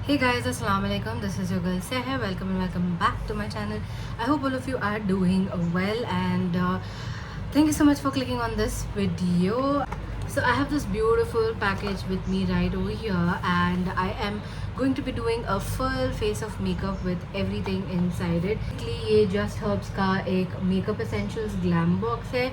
Hey guys, assalamu alaikum. This is your girl Seher. Welcome and welcome back to my channel. I hope all of you are doing well and thank you so much for clicking on this video. So I have this beautiful package with me right over here and I am going to be doing a full face of makeup with everything inside it. Basically ये Just Herbs का एक makeup essentials glam box है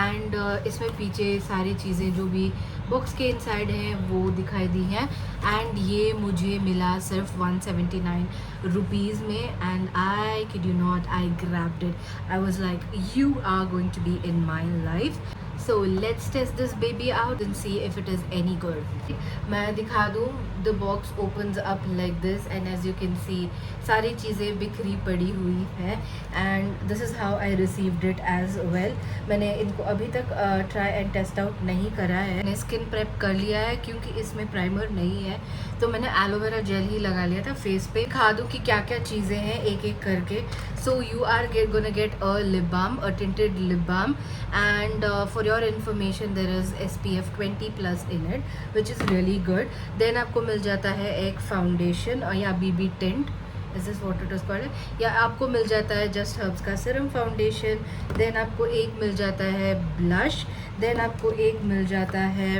and इसमें पीछे सारी चीज़ें जो भी बॉक्स के इनसाइड हैं वो दिखाई दी हैं एंड ये मुझे मिला सिर्फ 179 रुपीज़ में and I kid you not I grabbed it. I was like you are going to be in my life. So let's test this baby out and see if it is any good. मैं दिखा दूँ. The box opens up like this and as you can see सारी चीज़ें बिखरी पड़ी हुई है and this is how I received it as well. मैंने इनको अभी तक try and test out नहीं करा है. मैंने स्किन प्रेप कर लिया है क्योंकि इसमें प्राइमर नहीं है तो मैंने एलोवेरा जेल ही लगा लिया था फेस पे. दिखा दूँ कि क्या क्या चीज़ें हैं एक एक करके. So you are gonna get a lip balm, a tinted lip balm and for your information there is SPF 20+ in it which is really good. Then आपको मिल जाता है एक फाउंडेशन या BB tint. Is this what it is called? या आपको मिल जाता है just herbs का सीरम फाउंडेशन. देन आपको एक मिल जाता है ब्लश. देन आपको एक मिल जाता है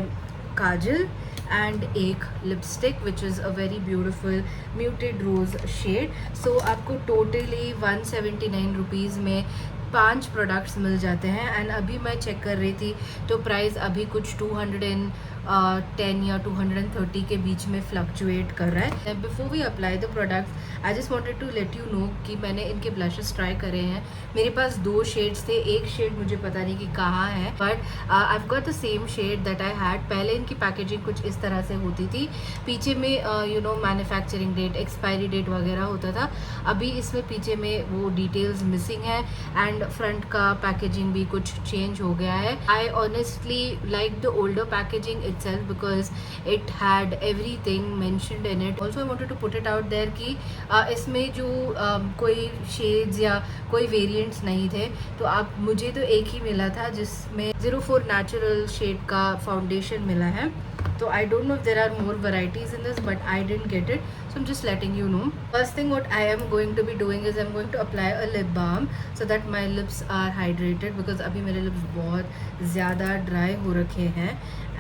काजल and एक lipstick which is a very beautiful muted rose shade. So आपको टोटली 179 रुपीज़ में 5 प्रोडक्ट्स मिल जाते हैं एंड अभी मैं चेक कर रही थी तो प्राइस अभी कुछ 210 या 230 के बीच में फ्लक्चुएट कर रहा है. Before we apply the products I just wanted to let you know कि मैंने इनके ब्लशेस ट्राई करे हैं. मेरे पास 2 शेड्स थे. एक शेड मुझे पता नहीं कि कहाँ है but I got the same shade that I had. पहले इनकी पैकेजिंग कुछ इस तरह से होती थी. पीछे में you know manufacturing date, expiry date वगैरह होता था. अभी इसमें पीछे में वो डिटेल्स मिसिंग है एंड फ्रंट का पैकेजिंग भी कुछ चेंज हो गया है. I honestly like the older packaging itself because it had everything mentioned in it. Also I wanted to put it out there कि इसमें जो कोई शेड्स या कोई वेरिएंट्स नहीं थे तो आप मुझे तो एक ही मिला था जिसमें 04 नेचुरल शेड का फाउंडेशन मिला है. So I don't know if there are more varieties in this but I didn't get it. So I'm just letting you know. First thing what I am going to be doing is I'm going to apply a lip balm so that my lips are hydrated because अभी मेरे lips बहुत ज़्यादा dry हो रखे हैं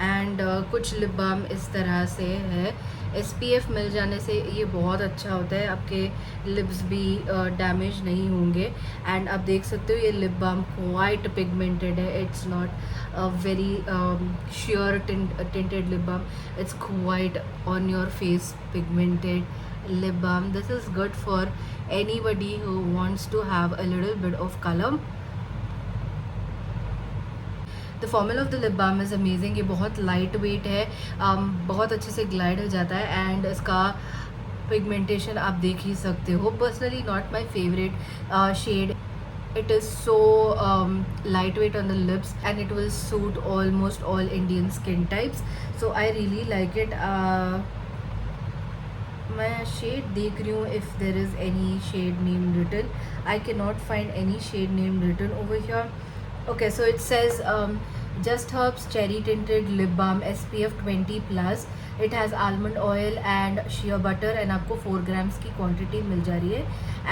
and कुछ lip balm इस तरह से है. SPF मिल जाने से ये बहुत अच्छा होता है. आपके लिप्स भी डैमेज नहीं होंगे एंड आप देख सकते हो ये लिप बाम क्वाइट पिगमेंटेड है. It's not a very sure tinted lip balm. It's quite on your face pigmented lip balm. This is good for anybody who wants to have a little bit of color. The formula of the lip balm is amazing. ये बहुत light weight है, बहुत अच्छे से glide हो जाता है and इसका पिगमेंटेशन आप देख ही सकते हो. Personally not my favourite shade. It is so lightweight on the lips and it will suit almost all Indian skin types. So I really like it. मैं शेड देख रही हूँ if there is any shade name written. I cannot find any shade name written over here. Okay, so it says Just Herbs Cherry Tinted Lip Balm SPF 20+. It has almond oil and shea butter and आपको 4 grams की quantity मिल जा रही है.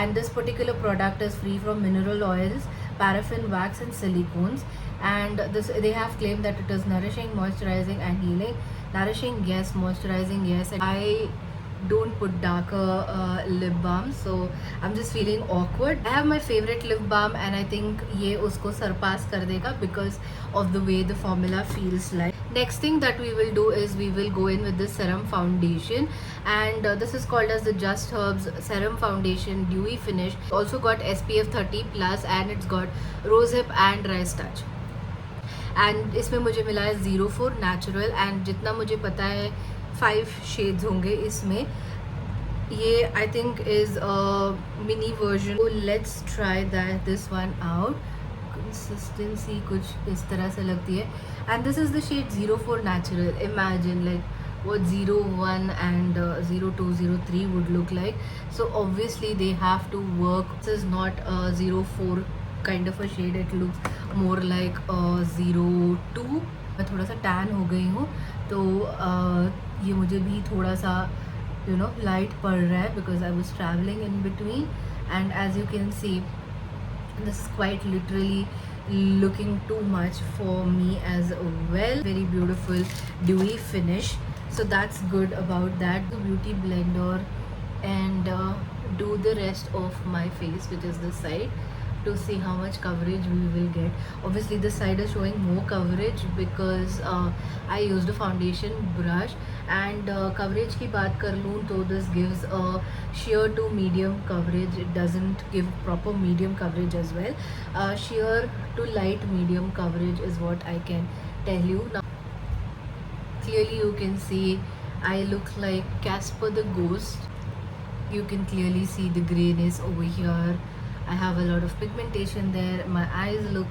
And this particular product is free from mineral oils, paraffin, wax and silicones. And this they have claimed that it is nourishing, moisturizing and healing. Nourishing, yes. Moisturizing, yes. And I don't put darker lip balm so I'm just feeling awkward. I have my favorite lip balm and I think ये उसको surpass कर देगा because of the way the formula feels like. Next thing that we will do is we will go in with the serum foundation and this is called as the Just Herbs Serum Foundation Dewy Finish. Also got SPF 30+ and it's got rosehip and rice touch. And इसमें मुझे मिला है 04 natural and जितना मुझे पता है 5 shades होंगे इसमें. ये I think is mini version. Let's try that this one out. Consistency कुछ इस तरह से लगती है and this is the shade 04 natural. Imagine like what 01 and 02 03 would look like. So obviously they have to work. This is not a 04 kind of a shade. It looks more like a 02. मैं थोड़ा सा tan हो गई हूँ तो ये मुझे भी थोड़ा सा light पड़ रहा है because I was traveling in between. And as you can see, this is quite literally looking too much for me as well. Very beautiful dewy finish, so that's good about that. The beauty blender and do the rest of my face, which is this side, to see how much coverage we will get. Obviously this side is showing more coverage because I used a foundation brush. And coverage की बात कर लूँ तो this gives a sheer to medium coverage. It doesn't give proper medium coverage as well. Sheer to light medium coverage is what I can tell you. Now clearly you can see I look like Casper the Ghost. You can clearly see the grayness over here. I have a lot of pigmentation there. My eyes look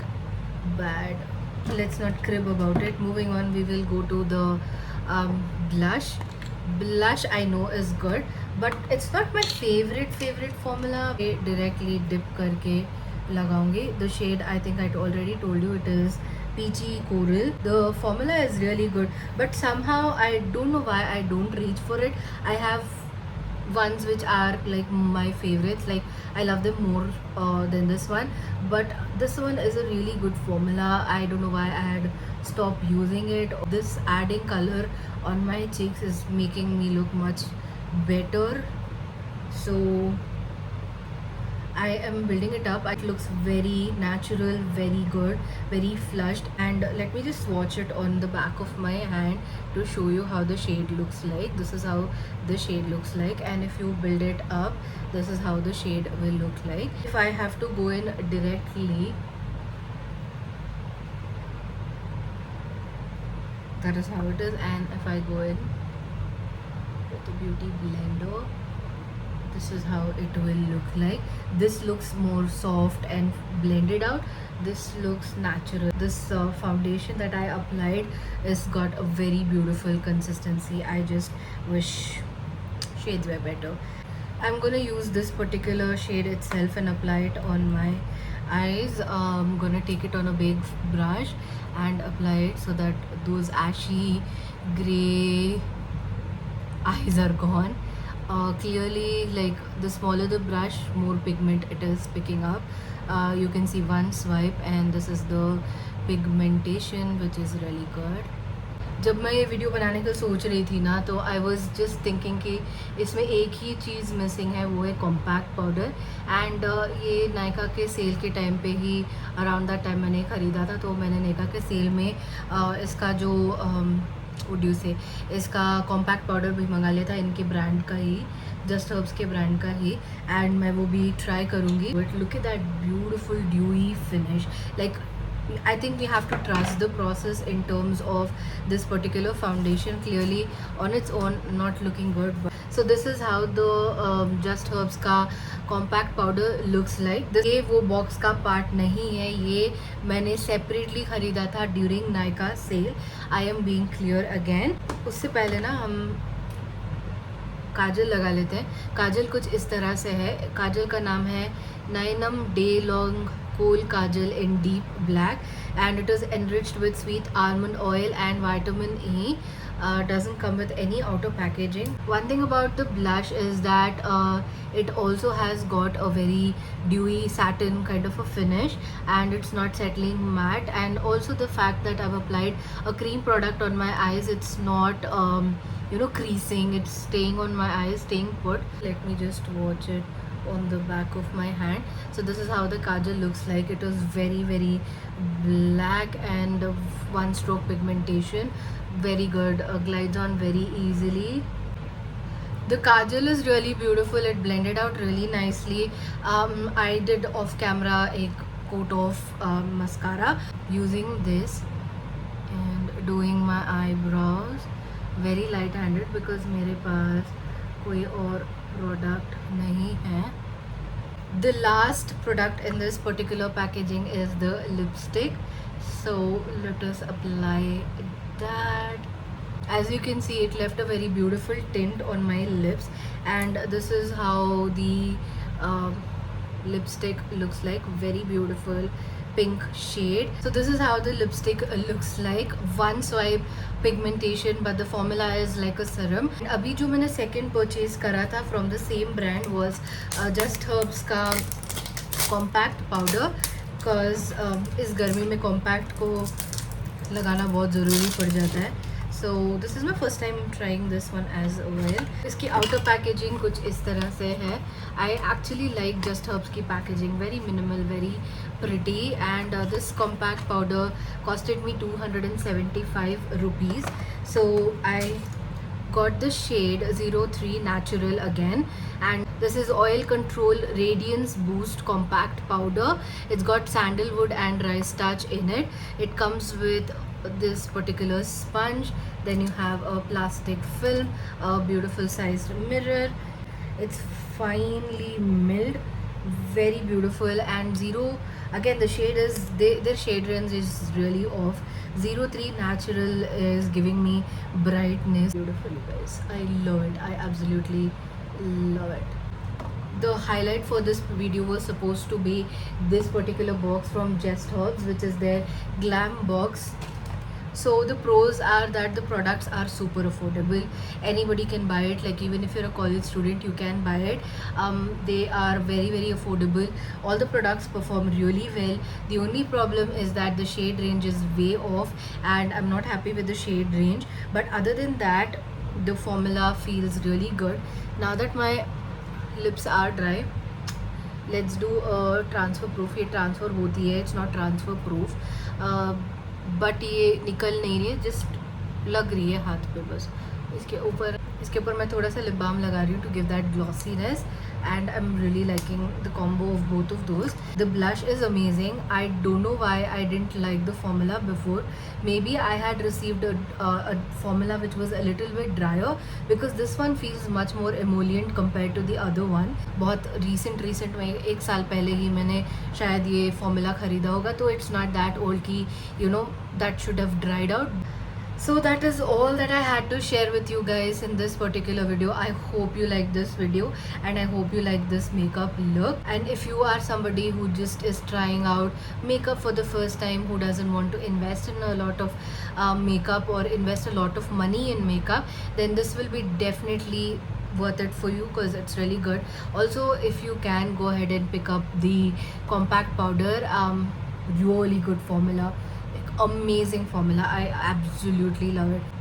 bad. Let's not crib about it. Moving on, we will go to the blush. Blush I know is good, but it's not my favorite formula. Directly dip करके लगाऊंगी. The shade I think I already told you, it is peachy coral. The formula is really good, but somehow I don't know why I don't reach for it. I have ones which are like my favorites, like I love them more than this one, but this one is a really good formula. I don't know why I had stopped using it. This adding color on my cheeks is making me look much better, so I am building it up. It looks very natural, very good, very flushed. And let me just swatch it on the back of my hand to show you how the shade looks like. This is how the shade looks like, and if you build it up, this is how the shade will look like. If I have to go in directly, that is how it is. And if I go in with the beauty blender, this is how it will look like. This looks more soft and blended out. This looks natural. This foundation that I applied is got a very beautiful consistency. I just wish shades were better. I'm gonna use this particular shade itself and apply it on my eyes. I'm gonna take it on a big brush and apply it so that those ashy gray eyes are gone. Clearly, like the smaller the brush, more pigment it is picking up. You can see one swipe and this is the pigmentation, which is really good. जब मैं ये video बनाने का सोच रही थी ना, तो आई वॉज जस्ट थिंकिंग कि इसमें एक ही चीज़ मिसिंग है, वो है कॉम्पैक्ट पाउडर. एंड ये नायका के सेल के टाइम पे ही अराउंड दैट टाइम मैंने ख़रीदा था. तो मैंने नायका के सेल में इसका जो वुड से इसका कॉम्पैक्ट पाउडर भी मंगा लिया था, इनके ब्रांड का ही, जस्ट हर्ब्स के ब्रांड का ही. एंड मैं वो भी ट्राई करूँगी. But look at that beautiful dewy finish. like I think we have to trust the process in terms of this particular foundation. Clearly on its own not looking good, but so this is how the Just Herbs का compact powder looks like. ये वो box का part नहीं है, ये मैंने separately ख़रीदा था during Nykaa sale. I am being clear again. उससे पहले ना हम काजल लगा लेते हैं. काजल कुछ इस तरह से है. काजल का नाम है नाइनम day long kohl kajal in deep black, and it is enriched with sweet almond oil and vitamin E. Doesn't come with any outer packaging. One thing about the blush is that it also has got a very dewy satin kind of a finish, and it's not settling matte. And also the fact that I've applied a cream product on my eyes, it's not creasing, it's staying on my eyes, staying put. Let me just watch it on the back of my hand. So this is how the kajal looks like. It is very black and one stroke pigmentation, very good, glides on very easily. The kajal is really beautiful. It blended out really nicely. I did off camera a coat of mascara using this and doing my eyebrows very light handed because मेरे पास कोई और product नहीं है. The last product in this particular packaging is the lipstick. So let us apply that. As you can see, it left a very beautiful tint on my lips, and this is how the lipstick looks like. Very beautiful, pink shade. So this is how the lipstick looks like. One swipe pigmentation, but the formula is like a serum. अभी जो मैंने second purchase करा था from the same brand was Just Herbs का compact powder, because इस गर्मी में compact को लगाना बहुत ज़रूरी पड़ जाता है. So this is my first time trying this one as well. इसकी आउटर पैकेजिंग कुछ इस तरह से है. I actually like Just Herbs की packaging, very minimal, very pretty. And this compact powder costed me 275 rupees. So I got the shade 03 Natural again, and this is Oil Control Radiance Boost Compact Powder. It's got sandalwood and rice starch in it. It comes with this particular sponge, then you have a plastic film, a beautiful sized mirror. It's finely milled, very beautiful. And zero, again the shade is, their shade range is really off. 03 Natural is giving me brightness. Beautiful, you guys. I love it. I absolutely love it. The highlight for this video was supposed to be this particular box from Just Herbs, which is their glam box. So the pros are that the products are super affordable. Anybody can buy it. Like even if you're a college student, you can buy it. They are very affordable. All the products perform really well. The only problem is that the shade range is way off, and I'm not happy with the shade range. But other than that, the formula feels really good. Now that my lips are dry, let's do a transfer proof. ये transfer होती है, it's not transfer proof. But ये निकल नहीं रही है, just लग रही है हाथ पे बस. इसके ऊपर मैं थोड़ा सा लिप बाम लगा रही हूँ to give that glossiness, and I am really liking the combo of both of those. The blush is amazing. I don't know why I didn't like the formula before. Maybe I had received a formula which was a little bit drier, because this one feels much more emollient compared to the other one. बहुत recent में 1 साल पहले ही मैंने शायद ये formula ख़रीदा होगा, तो इट्स नॉट दैट ओल्ड की that should have dried out. So that is all that I had to share with you guys in this particular video. I hope you like this video, and I hope you like this makeup look. And if you are somebody who just is trying out makeup for the first time, who doesn't want to invest in a lot of makeup or invest a lot of money in makeup, then this will be definitely worth it for you, because it's really good. Also, if you can, go ahead and pick up the compact powder. Really good formula, amazing formula. I absolutely love it.